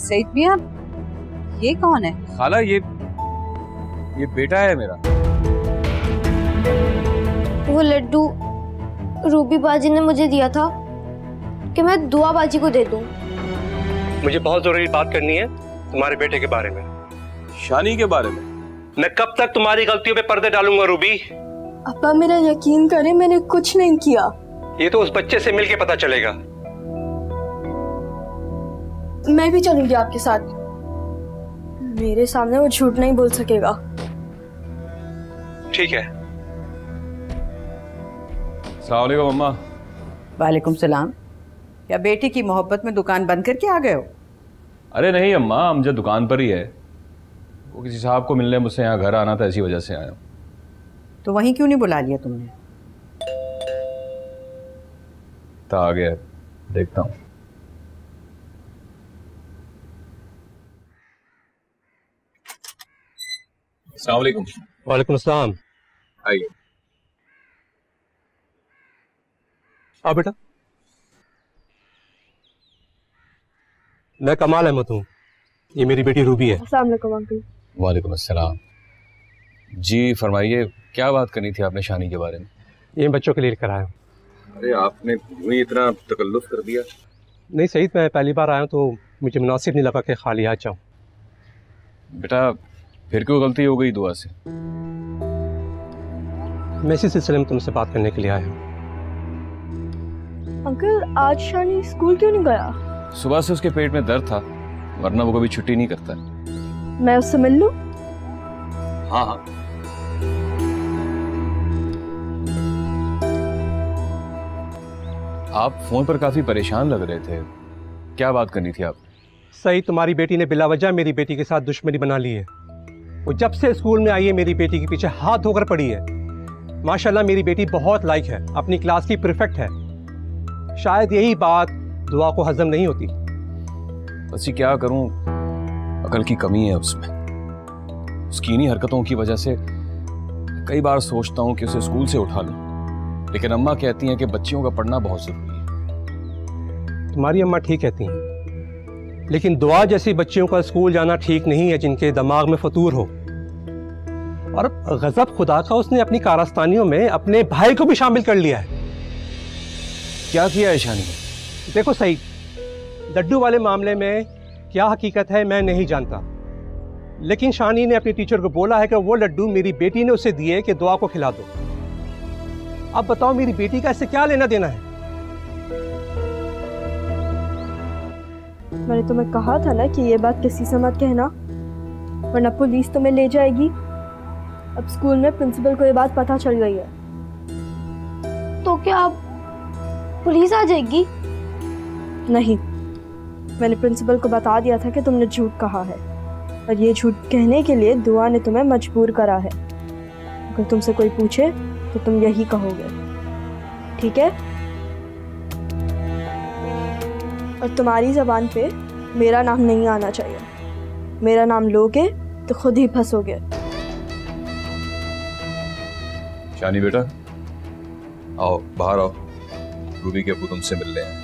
सईद मियां, ये कौन है? खाला ये बेटा है मेरा। वो लड्डू रूबी बाजी ने मुझे दिया था कि मैं दुआ बाजी को दे दूं। मुझे बहुत जरूरी बात करनी है तुम्हारे बेटे के बारे में। शानी के बारे में? मैं कब तक तुम्हारी गलतियों पे पर्दे डालूंगा रूबी? अब्बा मेरा यकीन करें, मैंने कुछ नहीं किया। ये तो उस बच्चे से मिलके पता चलेगा। मैं भी चलूंगी आपके साथ। मेरे सामने वो झूठ नहीं बोल सकेगा। ठीक है। अस्सलाम वालेकुम अम्मा। वालेकुम सलाम। क्या बेटी की मोहब्बत में दुकान बंद करके आ गए हो? अरे नहीं अम्मा, अमजद दुकान पर ही है। वो किसी साहब को मिलने मुझसे यहाँ घर आना था, इसी वजह से आया हूँ। तो वहीं क्यों नहीं बुला लिया तुमने? तो आ गया, देखता हूँ। अस्सलाम वालेकुम। वालेकुम अस्सलाम। आइए। आओ बेटा। मैं कमाल अहमद हूँ, ये मेरी बेटी रूबी है। अस्सलाम वालेकुम अंकल। वालेकुम अस्सलाम। जी फरमाइए, क्या बात करनी थी आपने शानी के बारे में? ये बच्चों के लिए लेकर आया हूँ। अरे आपने वही इतना तकल्लुफ कर दिया। नहीं सईद, मैं पहली बार आया हूँ तो मुझे मुनासिब नहीं लगा कि खाली आ जाऊँ। बेटा फिर क्यों गलती हो गई दुआ से? मैं इसी सिलसिले में तुमसे बात करने के लिए आया हूँ। अंकल आज शानी स्कूल क्यों नहीं गया? सुबह से उसके पेट में दर्द था, वरना वो कभी छुट्टी नहीं करता। मैं उससे मिल लूं? हाँ हाँ। आप फोन पर काफी परेशान लग रहे थे, क्या बात करनी थी आप? सही, तुम्हारी बेटी ने बिलावजह मेरी बेटी के साथ दुश्मनी बना ली है। वो जब से स्कूल में आई है मेरी बेटी के पीछे हाथ धोकर पड़ी है। माशाल्लाह मेरी बेटी बहुत लायक है, अपनी क्लास की परफेक्ट है। शायद यही बात दुआ को हजम नहीं होती। बस क्या करूं, अकल की कमी है उसमें। उसकी इन्हीं हरकतों की वजह से कई बार सोचता हूं कि उसे स्कूल से उठा लूं, लेकिन अम्मा कहती हैं कि बच्चियों का पढ़ना बहुत जरूरी है। तुम्हारी अम्मा ठीक कहती हैं, लेकिन दुआ जैसी बच्चियों का स्कूल जाना ठीक नहीं है जिनके दिमाग में फतूर हो। और गजब खुदा का, उसने अपनी कारस्तानियों में अपने भाई को भी शामिल कर लिया है। क्या किया है शानी? देखो सही, लड्डू वाले मामले में क्या हकीकत है मैं नहीं जानता, लेकिन शानी ने अपनी टीचर को बोला है कि वो लड्डू मेरी बेटी ने उसे दिए कि दुआ को खिला दो। अब बताओ मेरी बेटी का इससे क्या लेना देना है? मैंने तुम्हें कहा था ना कि ये बात किसी से मत कहना, वरना पुलिस तुम्हें ले जाएगी। अब स्कूल में प्रिंसिपल को ये बात पता चल गई है। तो क्या अब पुलिस आ जाएगी? नहीं, मैंने प्रिंसिपल को बता दिया था कि तुमने झूठ कहा है, और ये झूठ कहने के लिए दुआ ने तुम्हें मजबूर करा है। अगर तुमसे कोई पूछे तो तुम यही कहोगे, ठीक है? और तुम्हारी ज़बान पे मेरा नाम नहीं आना चाहिए। मेरा नाम लोगे तो खुद ही फंसोगे। शानी बेटा आओ, बाहर आओ, रूबी के अब्बू तुमसे मिलने आए।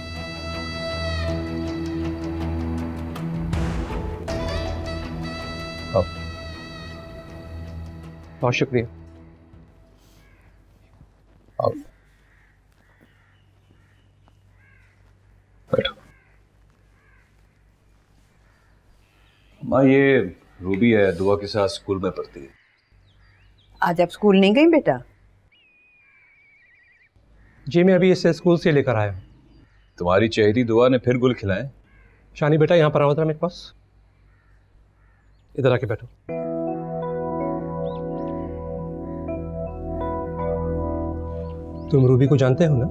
बहुत शुक्रिया। आओ बैठो। माँ ये रूबी है, दुआ के साथ स्कूल में पढ़ती है। आज आप स्कूल नहीं गई बेटा? जी मैं अभी इसे स्कूल से लेकर आया हूँ। तुम्हारी चहेती दुआ ने फिर गुल खिलाए। शानी बेटा यहाँ पर आओ जरा मेरे पास, इधर आके बैठो। तुम रूबी को जानते हो ना?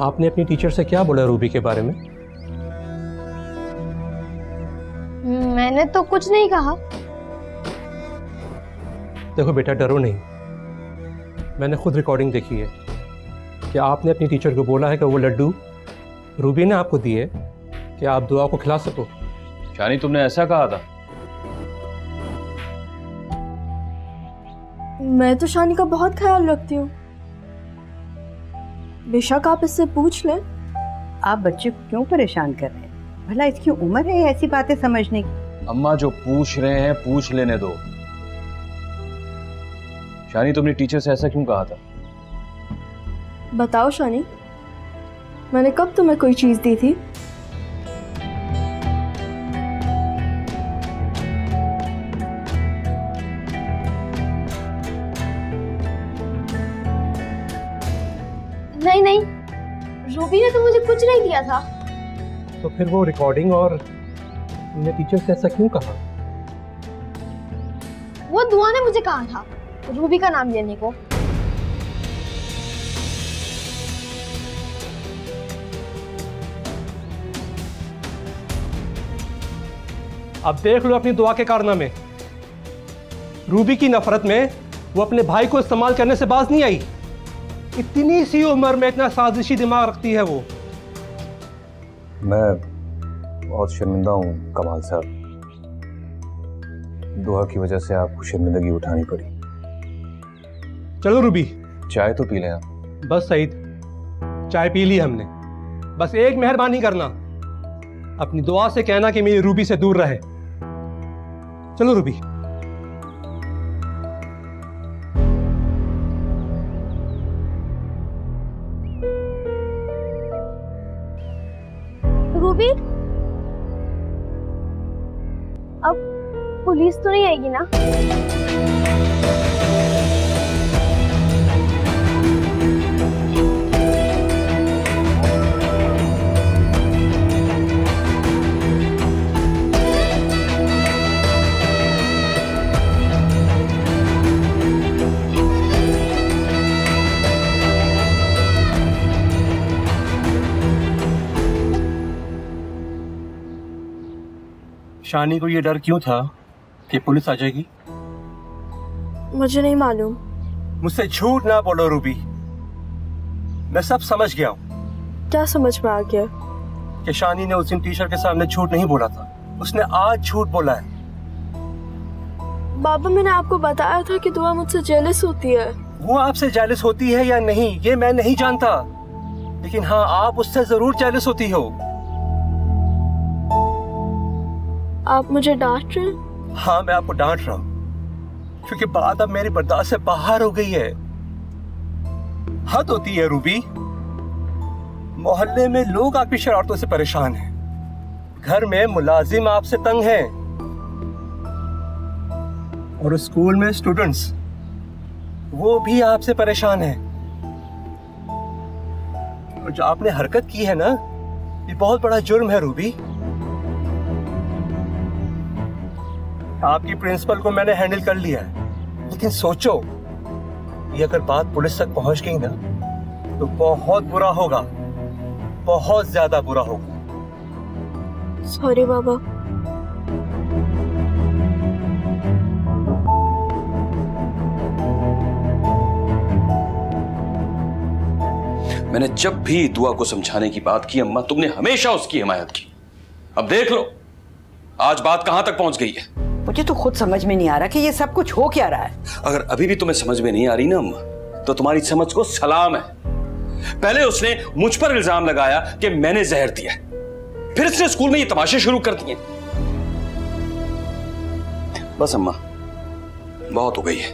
आपने अपनी टीचर से क्या बोला रूबी के बारे में? मैंने तो कुछ नहीं कहा। देखो बेटा, डरो नहीं, मैंने खुद रिकॉर्डिंग देखी है कि आपने अपनी टीचर को बोला है कि वो लड्डू रूबी ने आपको दिए कि आप दुआ को खिला सको। शानी तुमने ऐसा कहा था? मैं तो शानी का बहुत ख्याल रखती हूँ। बेशक आप इससे पूछ लें। आप बच्चे को क्यों परेशान कर रहे हैं? भला इसकी उम्र है ऐसी बातें समझने की? अम्मा जो पूछ रहे हैं पूछ लेने दो। शानी तुमने टीचर से ऐसा क्यों कहा था? बताओ शानी, मैंने कब तुम्हें कोई चीज दी थी? नहीं नहीं, रूबी ने तो मुझे कुछ नहीं दिया था। तो फिर वो रिकॉर्डिंग और तुमने टीचर से ऐसा क्यों कहा? वो दुआ ने मुझे कहा था रूबी का नाम लेने को। अब देख लो अपनी दुआ के कारनामे। रूबी की नफरत में वो अपने भाई को इस्तेमाल करने से बाज नहीं आई। इतनी सी उम्र में इतना साजिशी दिमाग रखती है वो। मैं बहुत शर्मिंदा हूँ कमाल साहब, दुआ की वजह से आपको शर्मिंदगी उठानी पड़ी। चलो रूबी, चाय तो पी लें आप। बस सईद, चाय पी ली हमने। बस एक मेहरबानी करना, अपनी दुआ से कहना कि मेरी रूबी से दूर रहे। चलो रूबी। रूबी, अब पुलिस तो नहीं आएगी ना? शानी को ये डर क्यों था कि पुलिस आ जाएगी? मुझे नहीं मालूम। मुझसे झूठ ना बोलो रूबी, मैं सब समझ गया हूँ। क्या समझ में आ गया? कि शानी ने उस दिन टीचर के सामने झूठ नहीं बोला था, उसने आज झूठ बोला है। बाबा, मैंने आपको बताया था कि दुआ मुझसे जेलस होती है। वो आपसे जेलस होती है या नहीं ये मैं नहीं जानता, लेकिन हाँ आप उससे जरूर जेलस होती हो। आप मुझे डांट रहे हैं? हाँ मैं आपको डांट रहा हूँ क्योंकि बात अब मेरी बर्दाश्त से बाहर हो गई है। हद होती है रूबी। मोहल्ले में लोग आपकी शरारतों से परेशान हैं, घर में मुलाजिम आपसे तंग हैं, और स्कूल में स्टूडेंट्स वो भी आपसे परेशान हैं। और जो आपने हरकत की है ना, ये बहुत बड़ा जुर्म है रूबी। आपकी प्रिंसिपल को मैंने हैंडल कर लिया है, लेकिन सोचो ये अगर बात पुलिस तक पहुंच गई ना तो बहुत बुरा होगा, बहुत ज्यादा बुरा होगा। सॉरी बाबा। मैंने जब भी दुआ को समझाने की बात की अम्मा, तुमने हमेशा उसकी हिमायत की। अब देख लो आज बात कहां तक पहुंच गई है। मुझे तो खुद समझ में नहीं आ रहा कि ये सब कुछ हो क्या रहा है। अगर अभी भी तुम्हें समझ में नहीं आ रही ना अम्मा, तो तुम्हारी समझ को सलाम है। पहले उसने मुझ पर इल्जाम लगाया कि मैंने जहर दिया, फिर इसने स्कूल में ये तमाशे शुरू कर दिए। बस अम्मा बहुत हो गई है,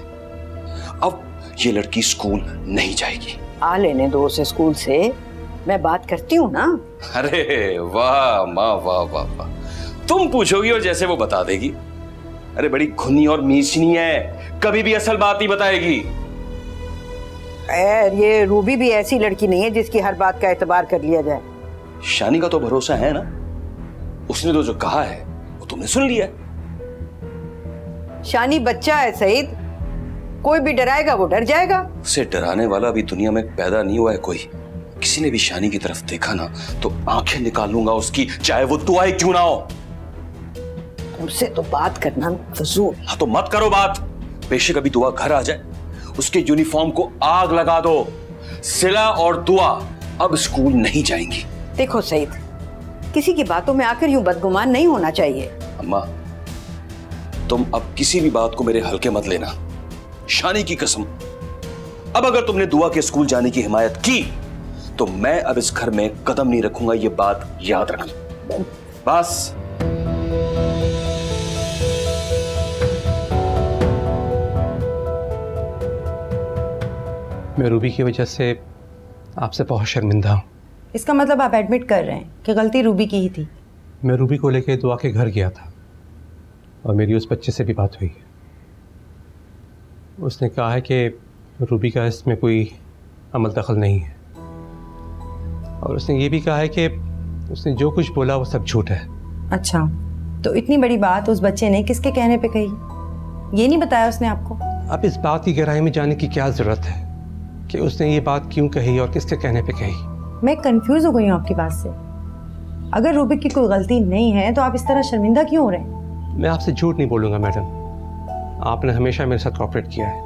अब ये लड़की स्कूल नहीं जाएगी। आ लेने दो उसे स्कूल से, मैं बात करती हूँ ना। अरे वाह माँ, वाह वाह वाह, तुम पूछोगी और जैसे वो बता देगी। अरे बड़ी घुनी और मीचनी है, कभी भी असल बात नहीं बताएगी। ये रूबी भी ऐसी लड़की नहीं है जिसकी हर बात का एतबार कर लिया जाए। शानी का तो भरोसा है ना, उसने तो जो कहा है वो तुमने सुन लिया। शानी बच्चा है सईद, कोई भी डराएगा वो डर जाएगा। उसे डराने वाला अभी दुनिया में पैदा नहीं हुआ है कोई। किसी ने भी शानी की तरफ देखा ना तो आंखें निकाल लूंगा उसकी, चाहे वो दुआएं क्यों ना हो। तुमसे तो बात करना फजूल। हाँ तो मत करो बात। बेशक अभी दुआ घर आ जाए, उसके यूनिफॉर्म को आग लगा दो। सिला और दुआ अब स्कूल नहीं जाएंगी। देखो सईद, किसी की बातों में आकर यूं बदगुमान नहीं होना चाहिए। अम्मा तुम अब किसी भी बात को मेरे हल्के मत लेना, शानी की कसम। अब अगर तुमने दुआ के स्कूल जाने की हिमायत की तो मैं अब इस घर में कदम नहीं रखूंगा, ये बात याद रखना बस। मैं रूबी की वजह से आपसे बहुत शर्मिंदा हूँ। इसका मतलब आप एडमिट कर रहे हैं कि गलती रूबी की ही थी? मैं रूबी को लेकर दुआ के घर गया था और मेरी उस बच्चे से भी बात हुई है। उसने कहा है कि रूबी का इसमें कोई अमल दखल नहीं है और उसने ये भी कहा है कि उसने जो कुछ बोला वो सब झूठ है। अच्छा, तो इतनी बड़ी बात उस बच्चे ने किसके कहने पे कही, ये नहीं बताया उसने आपको? अब इस बात की गहराई में जाने की क्या ज़रूरत है कि उसने ये बात क्यों कही और किसके कहने पे कही? मैं कंफ्यूज हो गई हूँ आपकी बात से। अगर रूबी की कोई गलती नहीं है तो आप इस तरह शर्मिंदा क्यों हो रहे हैं? मैं आपसे झूठ नहीं बोलूँगा मैडम, आपने हमेशा मेरे साथ कोऑपरेट किया है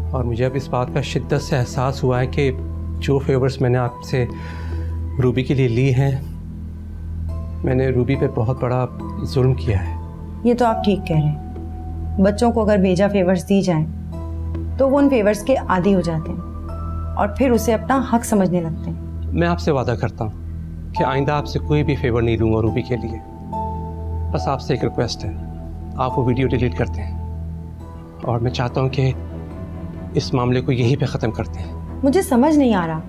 और मुझे अब इस बात का शिद्दत से एहसास हुआ है कि जो फेवर्स मैंने आपसे रूबी के लिए ली हैं, मैंने रूबी पे बहुत बड़ा जुल्म किया है। ये तो आप ठीक कह रहे हैं। बच्चों को अगर बेजा फेवर्स दी जाएं तो वो उन फेवर्स के आदी हो जाते हैं और फिर उसे अपना हक समझने लगते हैं। मैं आपसे वादा करता हूँ कि आइंदा आपसे कोई भी फेवर नहीं लूँगा रूबी के लिए। बस आपसे एक रिक्वेस्ट है, आप वो वीडियो डिलीट करते हैं और मैं चाहता हूँ कि इस मामले को यहीं पे ख़त्म करते हैं। मुझे समझ नहीं आ रहा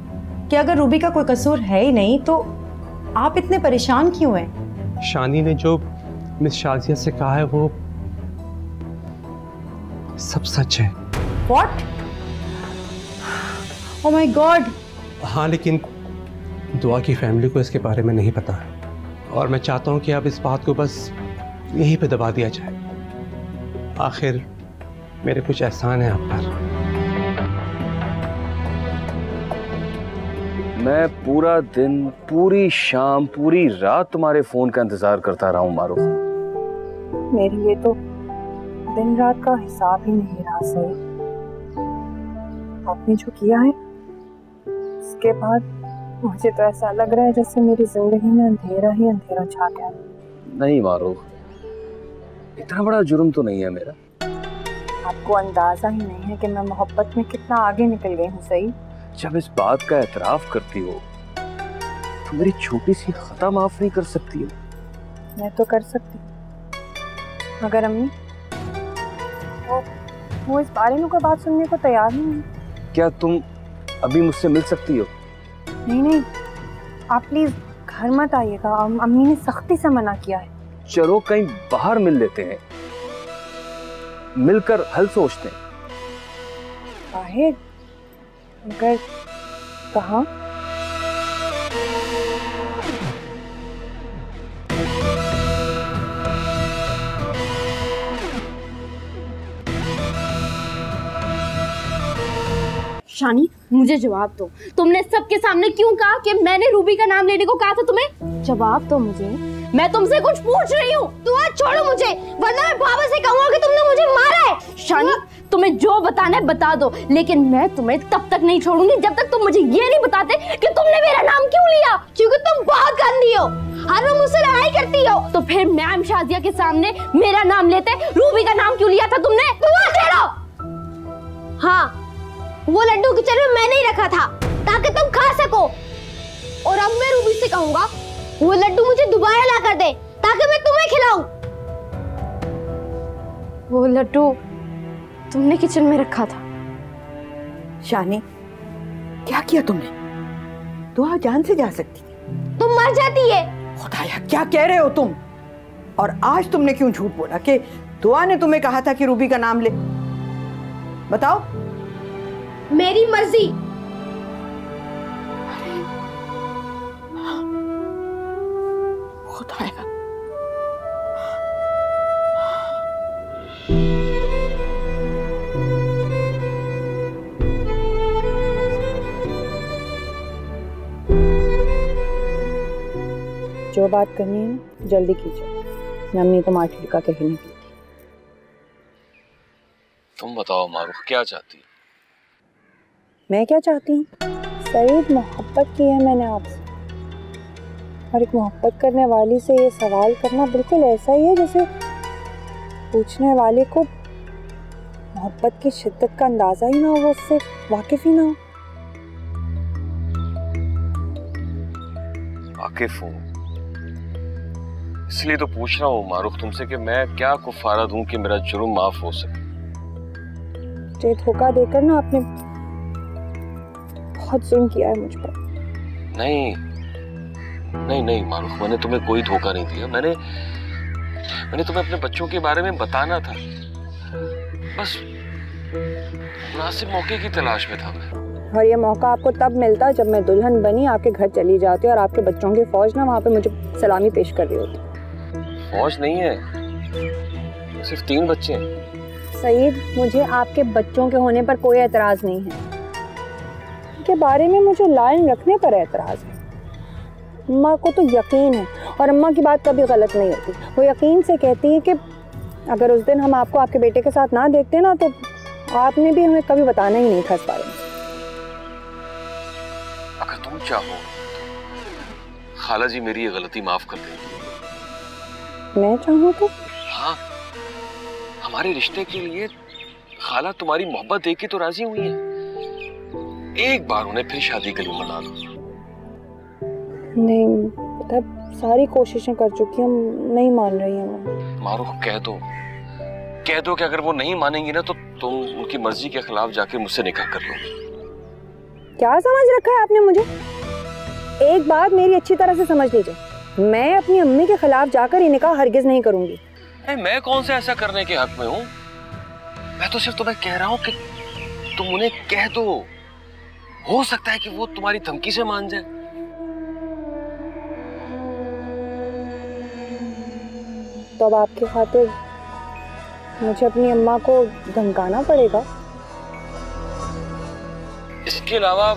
कि अगर रूबी का कोई कसूर है ही नहीं तो आप इतने परेशान क्यों हैं? शानी ने जो मिस शाजिया से कहा है वो सब सच है। What? Oh my God! हाँ, लेकिन दुआ की फैमिली को इसके बारे में नहीं पता और मैं चाहता हूँ कि अब इस बात को बस यहीं पे दबा दिया जाए। आखिर मेरे कुछ एहसान है आप पर। मैं पूरा दिन, पूरी शाम, पूरी रात तुम्हारे फोन का इंतजार करता रहा हूँ मारूफ। मेरे लिए तो दिन रात का हिसाब ही नहीं रहा। सही, आपने जो किया है उसके बाद मुझे तो ऐसा लग रहा है जैसे मेरी जिंदगी में अंधेरा ही अंधेरा छा गया। नहीं मारूफ, इतना बड़ा जुर्म तो नहीं है मेरा। आपको अंदाजा ही नहीं है कि मैं मोहब्बत में कितना आगे निकल गई हूँ। सही, जब इस बात का एतराफ करती हो तो मेरी छोटी सी खता माफ नहीं कर सकती हो? मैं तो कर सकती मगर अम्मी वो इस बारे में कोई बात सुनने को तैयार ही नहीं। क्या तुम अभी मुझसे मिल सकती हो? नहीं, आप प्लीज घर मत आइएगा। अम्मी ने सख्ती से मना किया है। चलो कहीं बाहर मिल लेते हैं, मिलकर हल सोचते हैं। बाहर? मगर कहाँ? शानी, मुझे जवाब दो, तुमने सबके सामने क्यों कहा कि मैंने रूबी का नाम लेने को कहा था तुम्हें? जवाब दो मुझे, मैं तुमसे कुछ पूछ रही हूँ। तू आज छोड़ो मुझे, वरना मैं बाबा से कहूँगा कि तुमने मुझे मारा है। शानी, तुम्हें जो बताना है बता दो, लेकिन मैं तुम्हें तब तक नहीं छोड़ूंगी जब तक तुम मुझे ये नहीं बताते कि तुमने मेरा नाम क्यों लिया। क्योंकि तुम बहुत गंदी हो, हर रोज मुझसे लड़ाई करती हो। तो फिर मैम शाजिया के सामने मेरा नाम लेते रूबी का नाम क्यों लिया था तुमने? हाँ, वो लड्डू किचन में मैंने ही रखा था ताकि तुम खा सको। और अब मैं रूबी से कहूंगा वो लड्डू मुझे दोबारा ला कर दे ताकि मैं तुम्हें खिलाऊं। वो लड्डू तुमने किचन में रखा था। शानी, क्या किया तुमने? दुआ जान से जा सकती थी। तुम मर जाती है। खुदाया, क्या कह रहे हो तुम? और आज तुमने क्यों झूठ बोला कि दुआ ने तुम्हें कहा था कि रूबी का नाम ले? बताओ। मेरी मर्जी। खुदाया, जो बात करनी है ना जल्दी कीजिए, मैं अम्मी को मार ठिड़का के कहने की। तुम बताओ मारूफ, क्या चाहती है? मैं क्या चाहती हूँ? सईद, मोहब्बत की है मैंने आपसे, और एक मोहब्बत करने वाली से ये सवाल करना बिल्कुल ऐसा ही है जैसे पूछने वाले को मोहब्बत की शिद्दत का अंदाजा ही ना हो, वो उससे वाकिफ ही ना हो। वाकिफ हूँ, इसलिए तो पूछ रहा हूँ मारूख तुमसे कि मैं क्या कुफारा दूं कि मेरा जुर्म माफ हो सके। मुझे धोखा देकर ना आपने बहुत जुल्म किया है मुझ पर। नहीं नहीं नहीं मारूख, मैंने तुम्हें कोई धोखा नहीं दिया। मैंने तुम्हें अपने बच्चों के बारे में बताना था, बस मुनासिब मौके की तलाश में था मैं। और ये मौका आपको तब मिलता जब मैं दुल्हन बनी आपके घर चली जाती और आपके बच्चों की फौज ना वहाँ पे मुझे सलामी पेश कर रही होती। फौज नहीं है, सिर्फ 3 बच्चे हैं। सईद, मुझे आपके बच्चों के होने पर कोई एतराज नहीं है, उनके बारे में मुझे लाइन रखने पर एतराज है। अम्मा को तो यकीन है और अम्मा की बात कभी गलत नहीं होती। वो यकीन से कहती है कि अगर उस दिन हम आपको आपके बेटे के साथ ना देखते ना तो आपने भी हमें कभी बताना ही नहीं था इस बारे में। अगर तुम चाहो खाला जी मेरी ये गलती माफ कर देंगी। मैं चाहूँ तो? हाँ, हमारे रिश्ते के लिए खाला तुम्हारी मोहब्बत देख के तो राजी हुई है। एक बार उन्हें फिर शादी के लिए मना दो। नहीं, मतलब सारी कोशिशें कर चुकी हूँ, नहीं मान रही है वो। मारूख कह दो कि अगर वो नहीं मानेंगी ना तो तुम उनकी मर्जी के खिलाफ जाके मुझसे निकाह कर लो। क्या समझ रखा है आपने मुझे? एक बात मेरी अच्छी तरह से समझ लीजिए, मैं अपनी अम्मी के खिलाफ जाकर ये निकाह हरगिज नहीं करूंगी। मैं कौन से ऐसा करने के हक में हूँ? मैं तो सिर्फ तुम्हें कह रहा हूँ कि तुम उन्हें कह दो, हो सकता है कि वो तुम्हारी धमकी से मान जाए। तो अब आपकी खातिर मुझे अपनी अम्मा को धमकाना पड़ेगा? इसके अलावा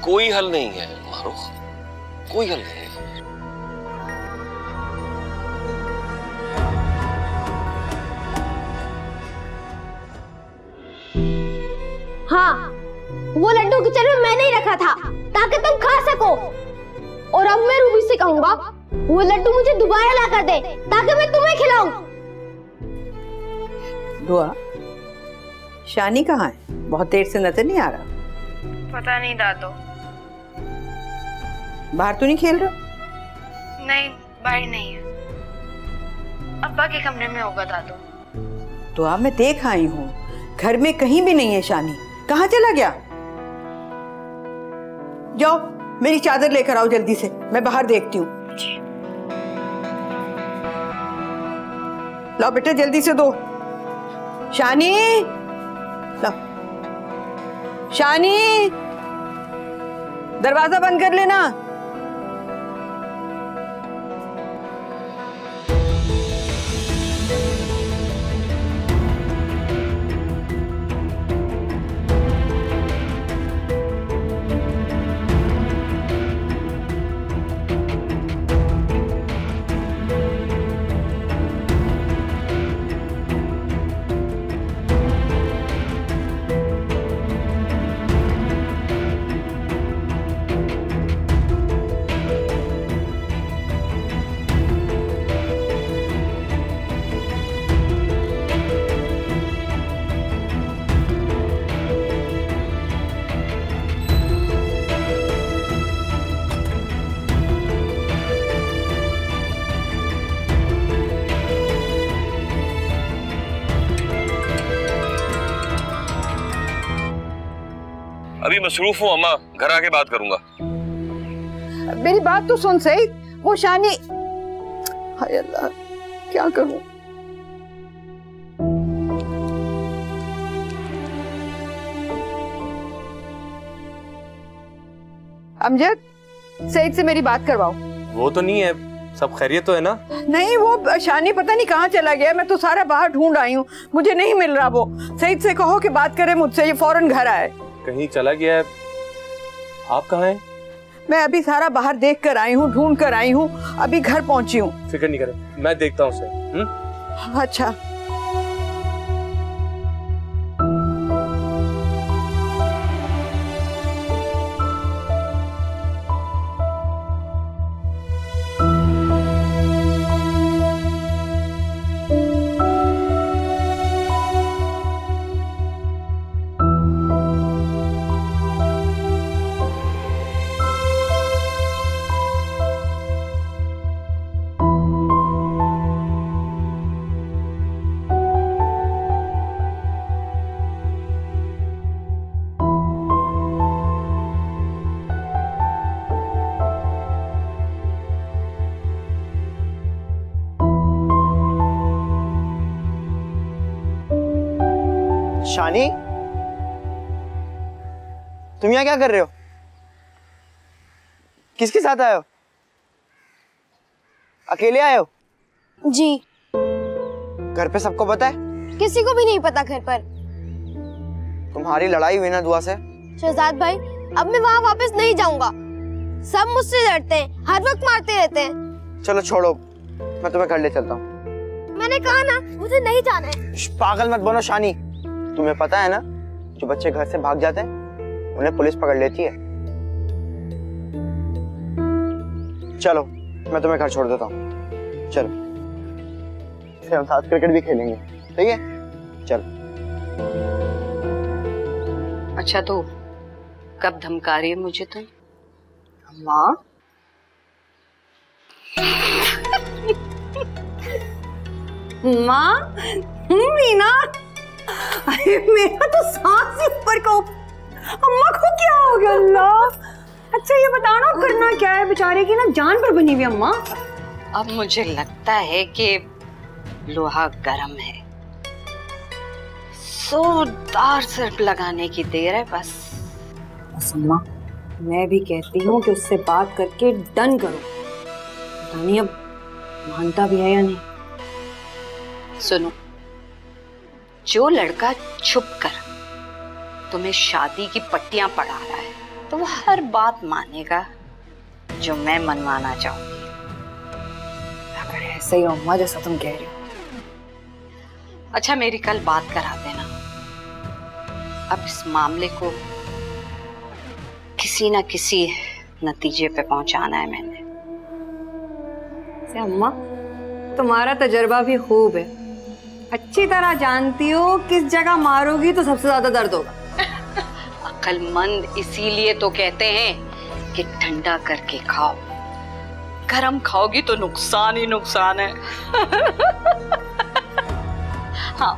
कोई हल नहीं है मारूख, कोई हल नहीं है। हाँ, वो लड्डू किचन में मैंने ही रखा था ताकि तुम खा सको। और अब मैं रूबी से कहूंगा वो लड्डू मुझे दोबारा ला कर दे ताकि मैं तुम्हें खिलाऊं। दुआ, शानी कहाँ है? बहुत देर से नजर नहीं आ रहा। पता नहीं दादो। बाहर तो नहीं खेल रहा? नहीं, बाहर नहीं है, अब्बा के कमरे में होगा दादो। दुआ, मैं देख आई हूँ, घर में कहीं भी नहीं है शानी। कहाँ चला गया? जाओ मेरी चादर लेकर आओ जल्दी से, मैं बाहर देखती हूँ। लाओ बेटा जल्दी से दो। शानी, लाओ। शानी, दरवाजा बंद कर लेना। अभी मसरूफ हूँ अम्मा, घर आके बात करूंगा। मेरी बात तो सुन सईद, वो शानी, हाय अल्लाह क्या करूं? अमजद, सईद से मेरी बात करवाओ। वो तो नहीं है, सब खैरियत तो है ना? नहीं, वो शानी पता नहीं कहाँ चला गया। मैं तो सारा बाहर ढूंढ आई हूँ, मुझे नहीं मिल रहा। वो सईद से कहो कि बात करे मुझसे, ये फौरन घर आए। कहीं चला गया है। आप कहाँ हैं? मैं अभी सारा बाहर देख कर आई हूँ, ढूंढ कर आई हूँ, अभी घर पहुंची हूँ। फिक्र नहीं करें, मैं देखता हूँ उसे। अच्छा। शानी, तुम यहाँ क्या कर रहे हो? किसके साथ आए हो? अकेले आए हो? जी। घर पे सबको पता है? किसी को भी नहीं पता घर पर। तुम्हारी लड़ाई हुई ना दुआ से? शहजाद भाई, अब मैं वहाँ वापस नहीं जाऊंगा। सब मुझसे लड़ते हैं, हर वक्त मारते रहते हैं। चलो छोड़ो, मैं तुम्हें घर ले चलता हूँ। मैंने कहा ना, मुझे नहीं जाना है। पागल मत बनो शानी, तुम्हें पता है ना, जो बच्चे घर से भाग जाते हैं उन्हें पुलिस पकड़ लेती है। चलो मैं तुम्हें घर छोड़ देता हूँ, चलो। फिर हम साथ क्रिकेट भी खेलेंगे, ठीक है? चलो। अच्छा तो कब धमका रही है मुझे तुम? माँ माँ, मीना, अरे मेरा तो सांस ही ऊपर को। अम्मा को क्या हो गया? अल्लाह, अच्छा ये बताओ ना, करना क्या है? बेचारे की ना जान पर बनी हुई अम्मा। अब मुझे लगता है कि लोहा गर्म है, जोरदार सिर्फ लगाने की देर है बस। अम्मा, मैं भी कहती हूँ कि उससे बात करके डन करो। पता नहीं अब मानता भी है या नहीं। सुनो, जो लड़का छुप कर तुम्हें शादी की पट्टियां पढ़ा रहा है तो वो हर बात मानेगा जो मैं मनवाना चाहूंगी। अगर ऐसे ही अम्मा जैसा तुम कह रही हो। अच्छा मेरी कल बात करा देना। अब इस मामले को किसी ना किसी नतीजे पे पहुंचाना है मैंने। अम्मा, तुम्हारा तजुर्बा भी खूब है, अच्छी तरह जानती हो किस जगह मारोगी तो सबसे ज्यादा दर्द होगा। अक्लमंद इसीलिए तो कहते हैं कि ठंडा करके खाओ, गरम खाओगी तो नुकसान ही नुकसान है। हाँ।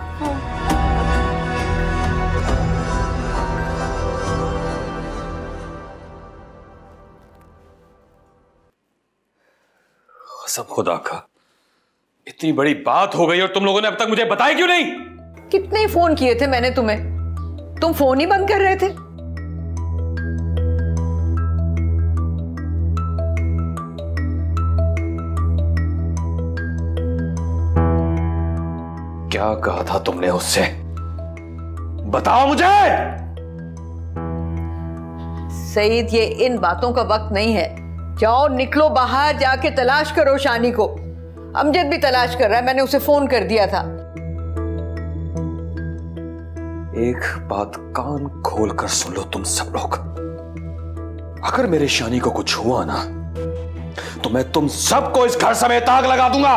कसम खुदा का, इतनी बड़ी बात हो गई और तुम लोगों ने अब तक मुझे बताया क्यों नहीं? कितने फोन किए थे मैंने तुम्हें, तुम फोन ही बंद कर रहे थे। क्या कहा था तुमने उससे? बताओ मुझे। सईद, ये इन बातों का वक्त नहीं है। जाओ निकलो बाहर, जाके तलाश करो शानी को। अमजद भी तलाश कर रहा है, मैंने उसे फोन कर दिया था। एक बात कान खोल कर सुन लो तुम सब लोग, अगर मेरे शानी को कुछ हुआ ना तो मैं तुम सबको इस घर समेत आग लगा दूंगा।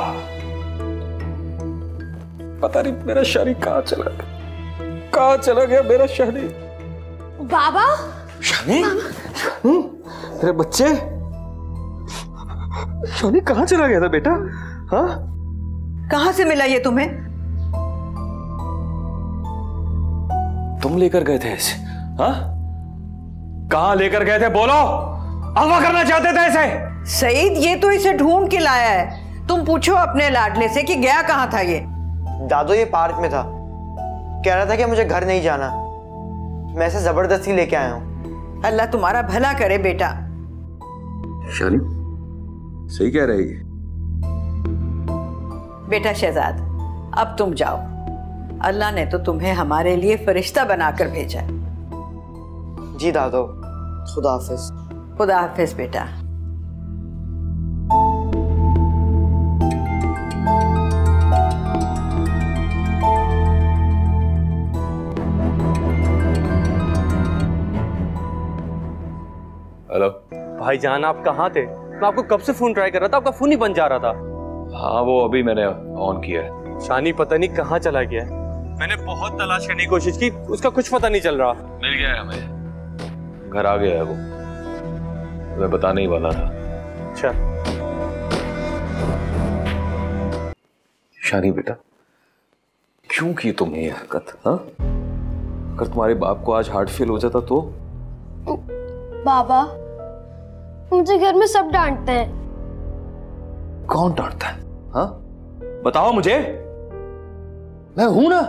पता नहीं मेरा शानी कहां चला गया, कहां चला गया मेरा शानी। बाबा, शानी, शानी, तेरे बच्चे, शानी कहां चला गया था बेटा? हाँ, कहां से मिला ये तुम्हें? तुम लेकर गए थे इसे? हाँ, कहां लेकर गए थे? बोलो, अगवा करना चाहते थे इसे? सईद, ये तो इसे ढूंढ के लाया है। तुम पूछो अपने लाडले से कि गया कहां था ये। दादो ये पार्क में था, कह रहा था कि मुझे घर नहीं जाना, मैं इसे जबरदस्ती लेके आया हूं। अल्लाह तुम्हारा भला करे बेटा। शानी सही कह रही है बेटा शहजाद, अब तुम जाओ, अल्लाह ने तो तुम्हें हमारे लिए फरिश्ता बनाकर भेजा है। जी दादो, खुदा हाफिज। खुदा हाफिज बेटा। हेलो भाईजान, आप कहाँ थे? मैं आपको कब से फोन ट्राई कर रहा था, आपका फोन ही बंद जा रहा था। हाँ, वो अभी मैंने ऑन किया है। शानी पता नहीं कहाँ चला गया है। मैंने बहुत तलाश करने की कोशिश की, उसका कुछ पता नहीं चल रहा। मिल गया है हमें, घर आ गया है वो, मैं बताने ही वाला था। अच्छा शानी बेटा, क्यों की तुमने ये हरकत? हाँ, अगर तुम्हारे बाप को आज हार्ट फेल हो जाता तो? बाबा, मुझे घर में सब डांटते हैं। कौन डांटता है? हाँ, बताओ मुझे, मैं हूं ना।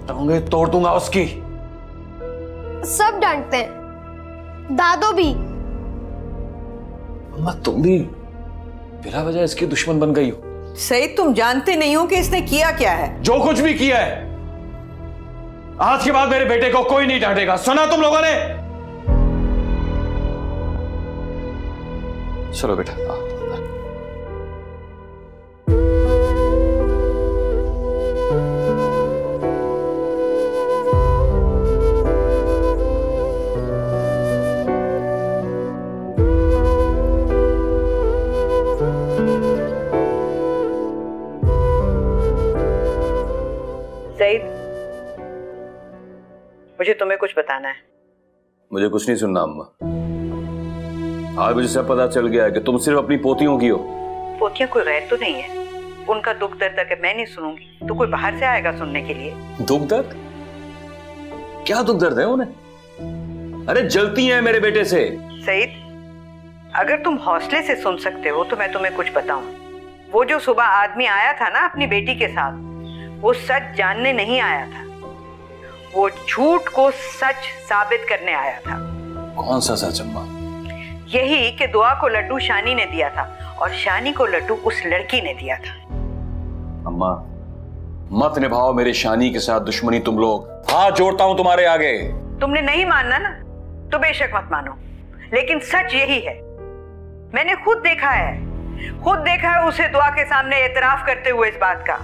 टांगे तोड़ दूंगा उसकी। सब डांटते हैं, दादो भी। अम्मा तुम भी बिला वजह इसकी दुश्मन बन गई हो। सईद, तुम जानते नहीं हो कि इसने किया क्या है। जो कुछ भी किया है, आज के बाद मेरे बेटे को कोई नहीं डांटेगा, सुना तुम लोगों ने? चलो बेटा आओ। सईद, मुझे तुम्हें कुछ बताना है। मुझे कुछ नहीं सुनना अम्मा। आज मुझे सब पता चल गया है कि तुम सिर्फ अपनी पोतियों की हो। पोतियां कोई गैर तो नहीं है। उनका दुख दर्द अगर मैं नहीं सुनूंगी तो कोई बाहर से आएगा सुनने के लिए। दुख दर्द? क्या दुख दर्द है उन्हें? अरे जलती हैं मेरे बेटे से। सईद, अगर तुम हौसले से सुन सकते हो तो मैं तुम्हें कुछ बताऊं। वो जो सुबह आदमी आया था ना अपनी बेटी के साथ, वो सच जानने नहीं आया था, वो झूठ को सच साबित करने आया था। कौन सा सच अम्मा? यही कि दुआ को लड्डू शानी ने दिया था और शानी को लड्डू उस लड़की ने दिया था। अम्मा मत निभाओ मेरी शानी के साथ दुश्मनी तुम लोग। हाथ जोड़ता हूं तुम्हारे आगे। तुमने नहीं मानना ना तो बेशक मत मानो, लेकिन सच यही है। मैंने खुद देखा है उसे दुआ के सामने एतराफ करते हुए इस बात का।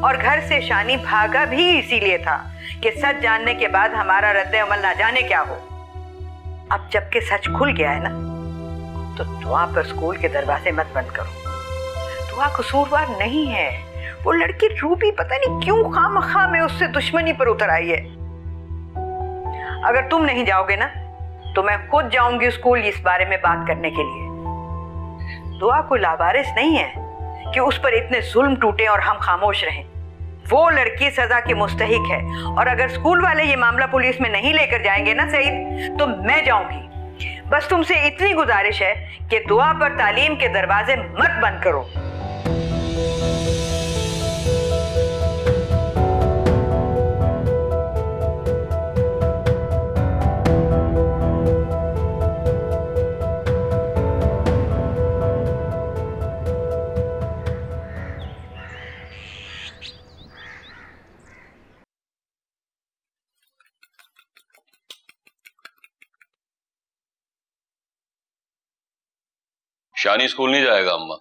और घर से शानी भागा भी इसीलिए था कि सच जानने के बाद हमारा रद्द अमल ना जाने क्या हो। अब जबकि सच खुल गया है ना, तो दुआ पर स्कूल के दरवाजे मत बंद करो। दुआ कसूरवार नहीं है। वो लड़की रूबी पता नहीं क्यों खामखा में उससे दुश्मनी पर उतर आई है। अगर तुम नहीं जाओगे ना तो मैं खुद जाऊंगी स्कूल इस बारे में बात करने के लिए। दुआ कोई लावारिस नहीं है कि उस पर इतने जुल्म टूटे और हम खामोश रहें। वो लड़की सजा की मुस्तहिक है और अगर स्कूल वाले ये मामला पुलिस में नहीं लेकर जाएंगे ना सईद, तो मैं जाऊंगी। बस तुमसे इतनी गुजारिश है कि दुआ पर तालीम के दरवाजे मत बंद करो। शानी स्कूल नहीं जाएगा अम्मा,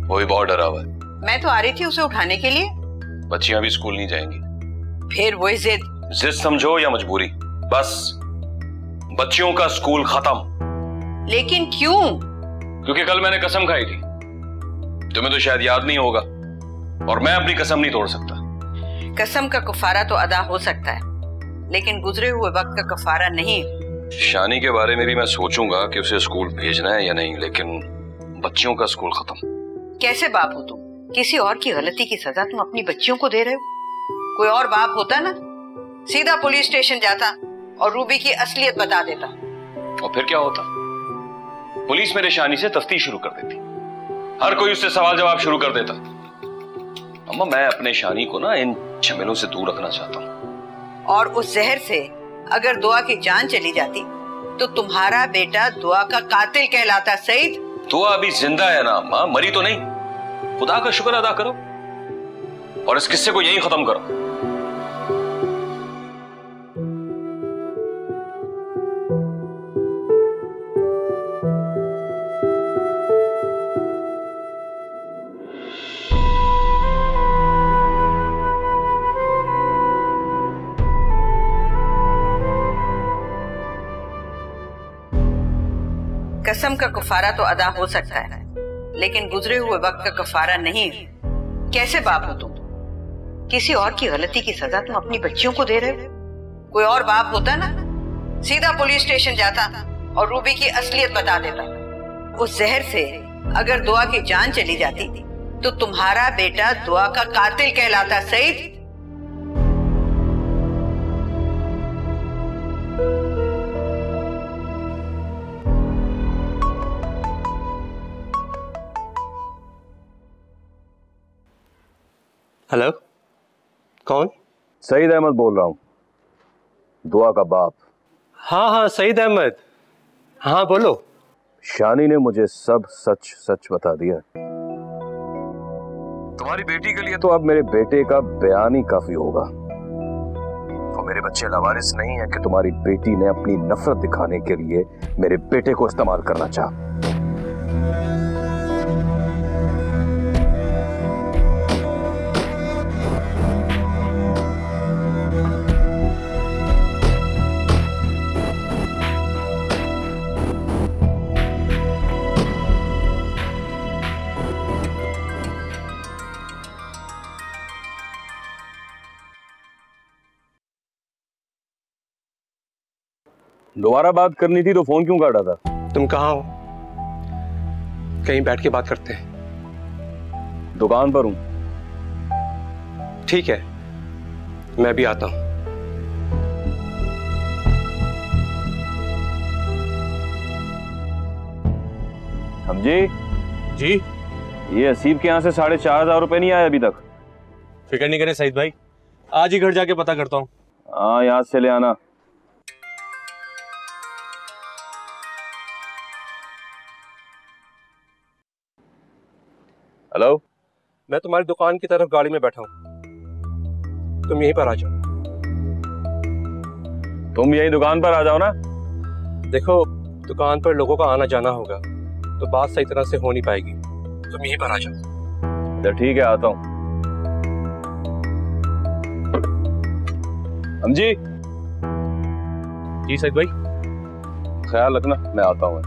वो भी बहुत डरा हुआ है। मैं तो आ रही थी उसे उठाने के लिए। बच्चियां भी स्कूल नहीं जाएंगी। फिर वही जिद समझो या मजबूरी, बस बच्चियों का स्कूल खत्म। लेकिन क्यों? क्योंकि कल मैंने कसम खाई थी। तुम्हें तो शायद याद नहीं होगा, और मैं अपनी कसम नहीं तोड़ सकता। कसम का कफारा तो अदा हो सकता है, लेकिन गुजरे हुए वक्त का कफारा नहीं। शानी के बारे में भी मैं सोचूंगा कि उसे स्कूल भेजना है या नहीं, लेकिन बच्चियों का स्कूल खत्म। कैसे बाप हो तुम? किसी और की गलती की सजा तुम अपनी बच्चियों को दे रहे हो। कोई और बाप होता ना, सीधा पुलिस स्टेशन जाता और रूबी की असलियत बता देता। और फिर क्या होता? पुलिस मेरे शानी से तफ्तीश शुरू कर देती, हर कोई उससे सवाल जवाब शुरू कर देता। अम्मा मैं अपने शानी को ना इन झमेलों से दूर रखना चाहता हूँ। और उस जहर से अगर दुआ की जान चली जाती तो तुम्हारा बेटा दुआ का कातिल कहलाता। सईद, दुआ अभी जिंदा है ना अम्मा, मरी तो नहीं। खुदा का शुक्र अदा करो और इस किस्से को यहीं खत्म करो। कसम का कफारा तो अदा हो सकता है, लेकिन गुजरे हुए वक्त का कफारा नहीं। कैसे बाप हो तुम? किसी और की गलती की सजा तुम अपनी बच्चियों को दे रहे हो। कोई और बाप होता ना, सीधा पुलिस स्टेशन जाता और रूबी की असलियत बता देता। उस जहर से अगर दुआ की जान चली जाती तो तुम्हारा बेटा दुआ का कातिल कहलाता। सईद, हेलो, कौन? सईद अहमद बोल रहा हूँ, दुआ का बाप। हाँ हाँ सईद अहमद, हाँ बोलो। शानी ने मुझे सब सच सच बता दिया। तुम्हारी बेटी के लिए तो अब मेरे बेटे का बयान ही काफी होगा। तो मेरे बच्चे लावारिस नहीं है कि तुम्हारी बेटी ने अपनी नफरत दिखाने के लिए मेरे बेटे को इस्तेमाल करना चाहा। दोबारा बात करनी थी तो फोन क्यों काटा था? तुम कहाँ हो? कहीं बैठ के बात करते हैं। दुकान पर हूं। ठीक है, मैं भी आता हूं। समझे जी? ये असीब के यहाँ से 4,500 रुपए नहीं आए अभी तक। फिक्र नहीं करें सईद भाई, आज ही घर जाके पता करता हूँ। हाँ, याद से ले आना। हेलो, मैं तुम्हारी दुकान की तरफ गाड़ी में बैठा हूं, तुम यहीं पर आ जाओ। तुम यही दुकान पर आ जाओ ना। देखो, दुकान पर लोगों का आना जाना होगा तो बात सही तरह से हो नहीं पाएगी, तुम यहीं पर आ जाओ। तो ठीक है, आता हूं। समझी? जी सईद भाई। ख्याल रखना, मैं आता हूँ।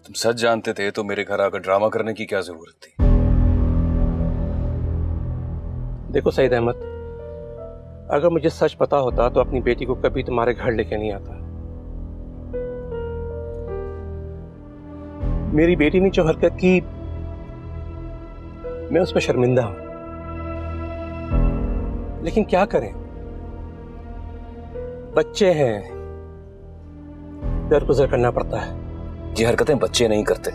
तुम सच जानते थे तो मेरे घर आकर ड्रामा करने की क्या जरूरत थी? देखो सईद अहमद, अगर मुझे सच पता होता तो अपनी बेटी को कभी तुम्हारे घर लेके नहीं आता। मेरी बेटी ने जो हरकत की, मैं उस पर शर्मिंदा हूं, लेकिन क्या करें, बच्चे हैं, दरगुजर करना पड़ता है। ये हरकतें बच्चे नहीं करते।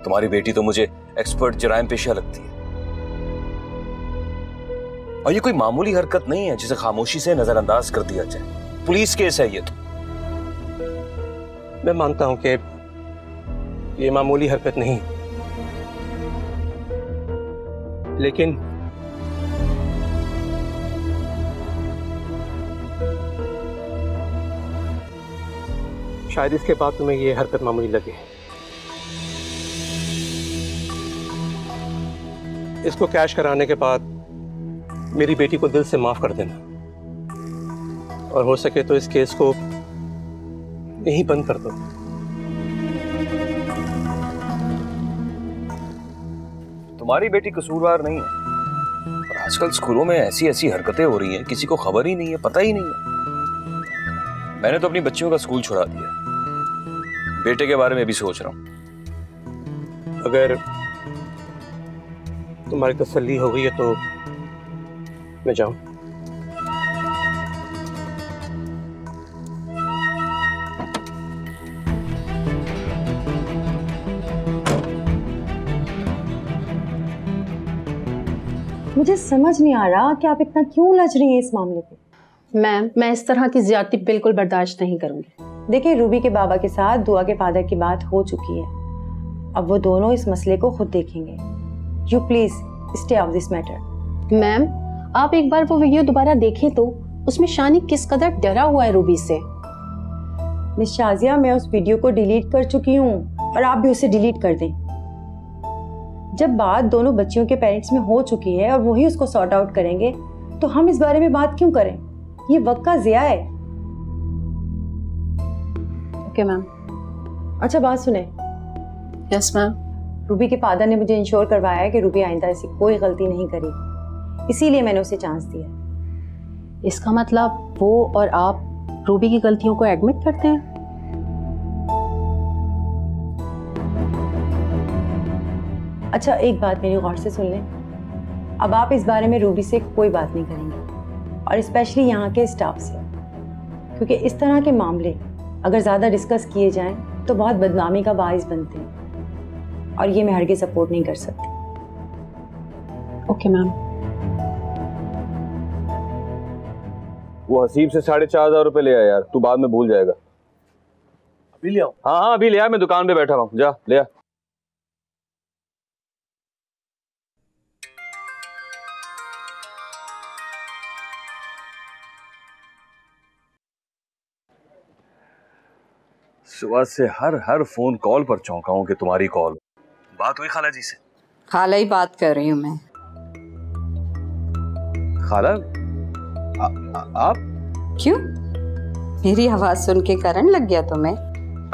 तुम्हारी बेटी तो मुझे एक्सपर्ट जराइम पेशा लगती है, और ये कोई मामूली हरकत नहीं है जिसे खामोशी से नजरअंदाज कर दिया जाए। पुलिस केस है ये तो। मैं मानता हूं कि ये मामूली हरकत नहीं, लेकिन शायद इसके बाद तुम्हें ये हरकत मामूली लगे। इसको कैश कराने के बाद मेरी बेटी को दिल से माफ कर देना, और हो सके तो इस केस को यहीं बंद कर दो। तुम्हारी बेटी कसूरवार नहीं है, और आजकल स्कूलों में ऐसी ऐसी हरकतें हो रही हैं, किसी को खबर ही नहीं है, पता ही नहीं है। मैंने तो अपनी बच्चियों का स्कूल छुड़ा दिया, बेटे के बारे में भी सोच रहा हूं। अगर तुम्हारी तसल्ली हो गई है तो मैं जाऊं? मुझे समझ नहीं आ रहा कि आप इतना क्यों लज रही हैं इस मामले पे। मैम, मैं इस तरह की ज्यादती बिल्कुल बर्दाश्त नहीं करूंगी। देखिए, रूबी के बाबा के साथ दुआ के फादर की बात हो चुकी है, अब वो दोनों इस मसले को खुद देखेंगे। You please stay of this matter. Ma'am, आप एक बार वो वीडियो दोबारा देखें तो उसमें शानी किस कदर डरा हुआ है रूबी से। मिस शाजिया, मैं उस वीडियो को डिलीट कर चुकी हूँ और आप भी उसे डिलीट कर दें। जब बात दोनों बच्चियों के पेरेंट्स में हो चुकी है और वही उसको सॉर्ट आउट करेंगे, तो हम इस बारे में बात क्यों करें? ये वक्त का ज़िया है। Okay ma'am. अच्छा बात सुने। Yes ma'am. रूबी के फादर ने मुझे इंश्योर करवाया है कि रूबी आइंदा ऐसी कोई गलती नहीं करेगी, इसीलिए मैंने उसे चांस दिया। इसका मतलब वो और आप रूबी की गलतियों को एडमिट करते हैं? अच्छा एक बात मेरी गौर से सुन लें, अब आप इस बारे में रूबी से कोई बात नहीं करेंगे, और स्पेशली यहाँ के स्टाफ से, क्योंकि इस तरह के मामले अगर ज़्यादा डिस्कस किए जाएं तो बहुत बदनामी का बाइस बनते हैं, और ये मैं हरगिज़ सपोर्ट नहीं कर सकती। Okay ma'am. वो हसीब से 4,500 रुपए ले आया यार, तू बाद में भूल जाएगा। अभी ले आओ। हाँ अभी ले आ, मैं दुकान पे बैठा हूँ, जा ले आ। सुबह से हर फोन कॉल पर चौंका हूं कि तुम्हारी कॉल। बात हुई खाला जी से? खाला ही बात कर रही हूँ मैं। खाला आप? क्यों? मेरी आवाज सुन के करंट लग गया तुम्हें?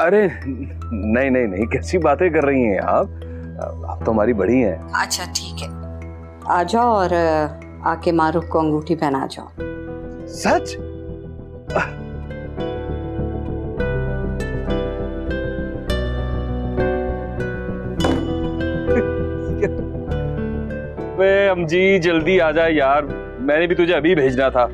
अरे नहीं, कैसी बातें कर रही हैं आप तो हमारी बड़ी हैं। अच्छा ठीक है, आ जाओ और आके मारूफ को अंगूठी पहना जाओ। सच? अम्जी जल्दी आ जाए यार, मैंने भी तुझे अभी भेजना था।